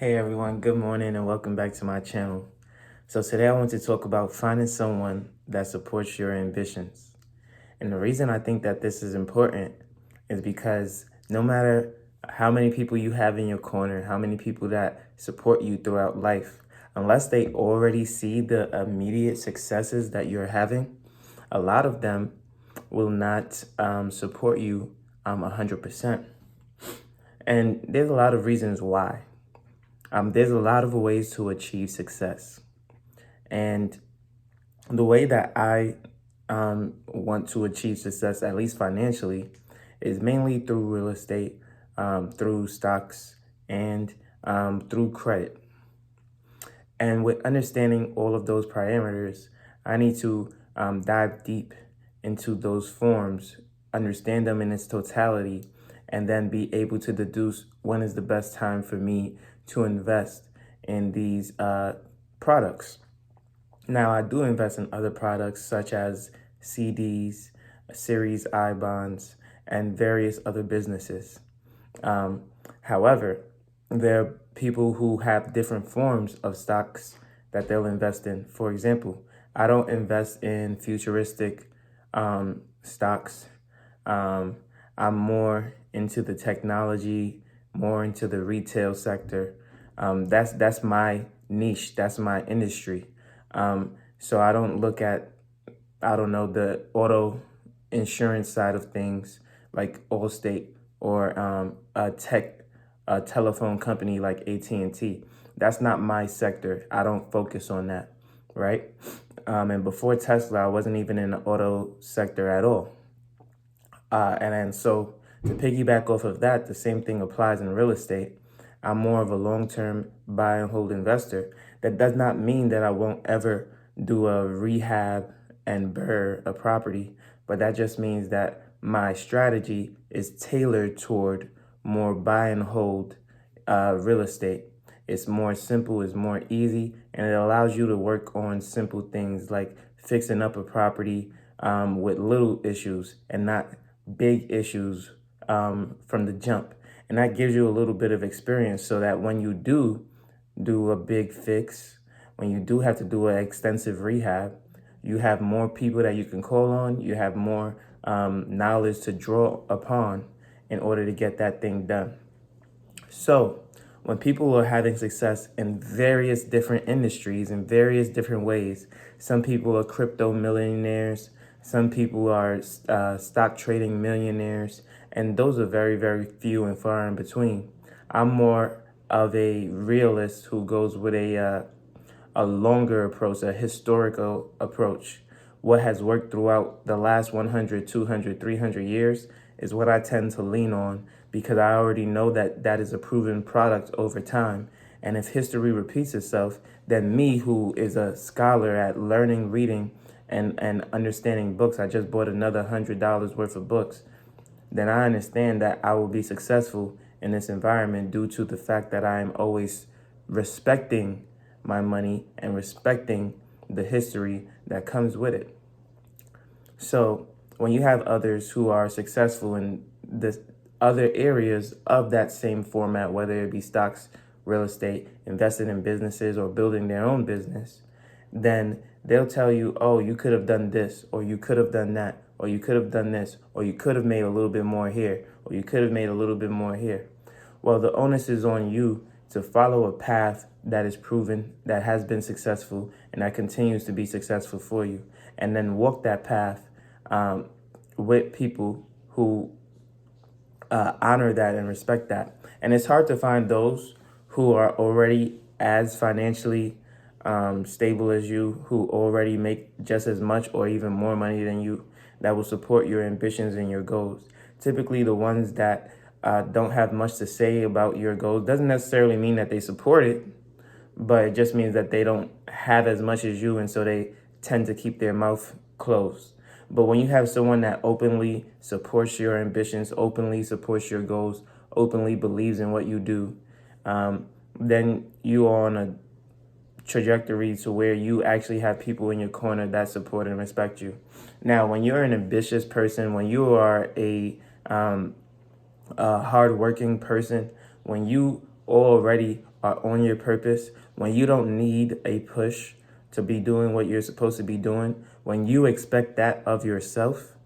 Hey everyone, good morning and welcome back to my channel. So today I want to talk about finding someone that supports your ambitions. And the reason I think that this is important is because no matter how many people you have in your corner, how many people that support you throughout life, unless they already see the immediate successes that you're having, a lot of them will not support you 100%. And there's a lot of reasons why. There's a lot of ways to achieve success. And the way that I want to achieve success, at least financially, is mainly through real estate, through stocks, and through credit. And with understanding all of those parameters, I need to dive deep into those forms, understand them in its totality, and then be able to deduce when is the best time for me to invest in these products. Now, I do invest in other products such as CDs, Series I bonds, and various other businesses. However, there are people who have different forms of stocks that they'll invest in. For example, I don't invest in futuristic stocks. I'm more into the technology, more into the retail sector. That's my niche. That's my industry. So I don't look at, I don't know, the auto insurance side of things like Allstate or a telephone company like AT&T. That's not my sector. I don't focus on that, right? And before Tesla, I wasn't even in the auto sector at all. And so to piggyback off of that, the same thing applies in real estate. I'm more of a long-term buy and hold investor. That does not mean that I won't ever do a rehab and BRRRR a property, but that just means that my strategy is tailored toward more buy and hold real estate. It's more simple, it's more easy, and it allows you to work on simple things like fixing up a property with little issues and not big issues from the jump. And that gives you a little bit of experience so that when you do a big fix, when you do have to do an extensive rehab, you have more people that you can call on, you have more knowledge to draw upon in order to get that thing done. So when people are having success in various different industries in various different ways, some people are crypto millionaires, some people are stock trading millionaires, and those are very, very few and far in between. I'm more of a realist who goes with a longer approach, a historical approach. What has worked throughout the last 100, 200, 300 years is what I tend to lean on because I already know that that is a proven product over time. And if history repeats itself, then me, who is a scholar at learning, reading, and understanding books, I just bought another $100 worth of books, then I understand that I will be successful in this environment due to the fact that I am always respecting my money and respecting the history that comes with it. So when you have others who are successful in this other areas of that same format, whether it be stocks, real estate, invested in businesses, or building their own business, then they'll tell you, oh, you could have done this, or you could have done that, or you could have done this, or you could have made a little bit more here, or you could have made a little bit more here. Well, the onus is on you to follow a path that is proven, that has been successful, and that continues to be successful for you. And then walk that path with people who honor that and respect that. And it's hard to find those who are already as financially stable as you, who already make just as much or even more money than you, that will support your ambitions and your goals. Typically, the ones that don't have much to say about your goals doesn't necessarily mean that they support it, but it just means that they don't have as much as you, and so they tend to keep their mouth closed. But when you have someone that openly supports your ambitions, openly supports your goals, openly believes in what you do, then you are on a trajectory to where you actually have people in your corner that support and respect you. Now, when you're an ambitious person, when you are a hardworking person, when you already are on your purpose, when you don't need a push to be doing what you're supposed to be doing, when you expect that of yourself,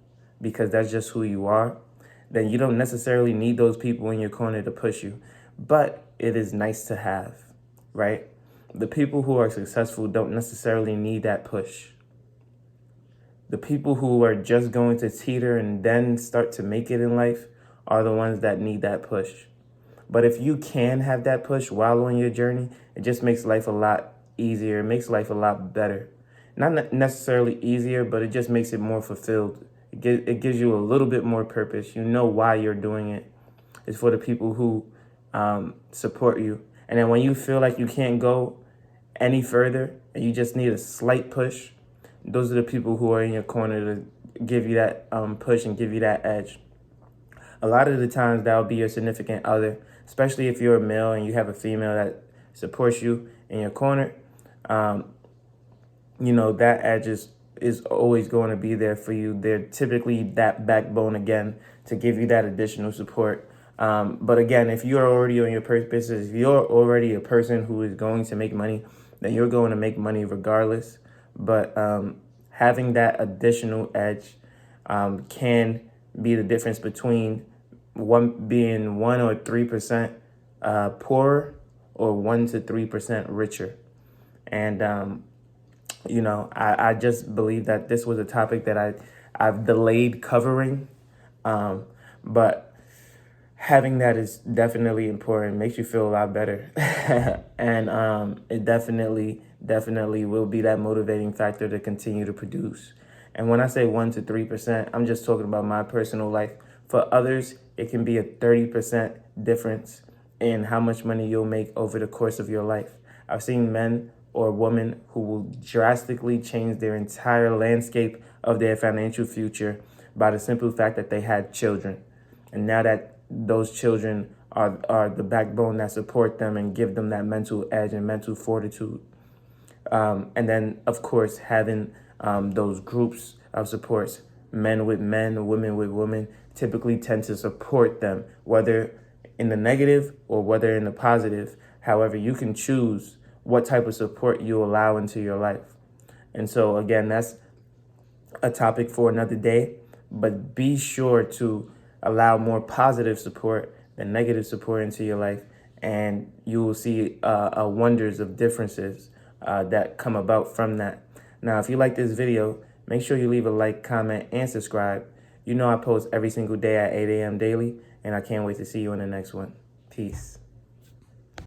because that's just who you are, then you don't necessarily need those people in your corner to push you. But it is nice to have, right? The people who are successful don't necessarily need that push. The people who are just going to teeter and then start to make it in life are the ones that need that push. But if you can have that push while on your journey, it just makes life a lot easier. It makes life a lot better. Not necessarily easier, but it just makes it more fulfilled. It gives you a little bit more purpose. You know why you're doing it. It's for the people who support you. And then when you feel like you can't go any further and you just need a slight push, those are the people who are in your corner to give you that push and give you that edge. A lot of the times that will be your significant other, especially if you're a male and you have a female that supports you in your corner. That edge is always going to be there for you. They're typically that backbone again to give you that additional support. But again, if you're already on your purpose, if you're already a person who is going to make money, then you're going to make money regardless. But having that additional edge can be the difference between being 1 or 3% poorer or 1 to 3% richer. And I just believe that this was a topic that I've delayed covering, but having that is definitely important. It makes you feel a lot better. And it definitely will be that motivating factor to continue to produce. And when I say 1 to 3%, I'm just talking about my personal life. For others, it can be a 30% difference in how much money you'll make over the course of your life. I've seen men or women who will drastically change their entire landscape of their financial future by the simple fact that they had children. And now that those children are the backbone that support them and give them that mental edge and mental fortitude. And then, of course, having those groups of supports, men with men, women with women, typically tend to support them, whether in the negative or whether in the positive. However, you can choose what type of support you allow into your life. And so, again, that's a topic for another day, but be sure to allow more positive support than negative support into your life, and you will see wonders of differences that come about from that. Now, if you like this video, make sure you leave a like, comment, and subscribe. You know I post every single day at 8 a.m. daily, and I can't wait to see you in the next one. Peace.